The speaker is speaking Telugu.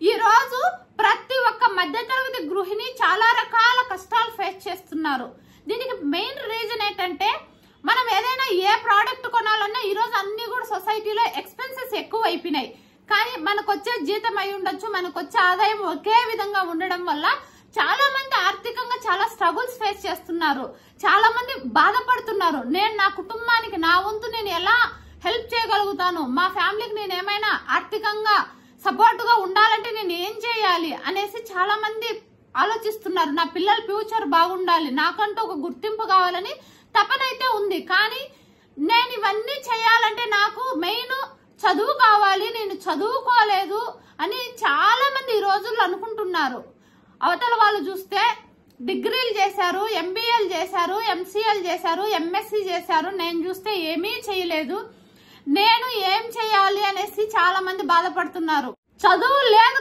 ఈ రోజు ప్రతి ఒక్క మధ్యతరగతి గృహిణి చాలా రకాల కష్టాలు ఫేస్ చేస్తున్నారు. దీనికి మెయిన్ రీజన్ ఏంటంటే మనం ఏదైనా ఏ ప్రోడక్ట్ కొనాలన్నా ఈ రోజు అన్ని కూడా సొసైటీలో ఎక్స్పెన్సెస్ ఎక్కువ అయిపోయినాయి. కానీ మనకు వచ్చే జీతం అయి ఉండొచ్చు, మనకు వచ్చే ఆదాయం ఒకే విధంగా ఉండడం వల్ల చాలా మంది ఆర్థికంగా చాలా స్ట్రగుల్స్ ఫేస్ చేస్తున్నారు. చాలా మంది బాధపడుతున్నారు. నేను నా కుటుంబానికి నా వంతు నేను ఎలా హెల్ప్ చేయగలుగుతాను, మా ఫ్యామిలీకి నేను ఏమైనా ఆర్థికంగా సపోర్ట్ గా ఉండాలంటే నేను ఏం చేయాలి అనేసి చాలా మంది ఆలోచిస్తున్నారు. నా పిల్లల ఫ్యూచర్ బాగుండాలి, నాకంటూ ఒక గుర్తింపు కావాలని తపనైతే ఉంది. కానీ నేను ఇవన్నీ చేయాలంటే నాకు మెయిన్ చదువు కావాలి, నేను చదువుకోలేదు అని చాలా మంది ఈ రోజుల్లో అనుకుంటున్నారు. అవతల వాళ్ళు చూస్తే డిగ్రీలు చేశారు, ఎంబీఏలు చేశారు, ఎంసీఏలు చేశారు, ఎంఎస్సీ చేశారు. నేను చూస్తే ఏమీ చేయలేదు. నేను ఏం చేయాలి అనేసి చాలా మంది బాధపడుతున్నారు. చదువు లేదు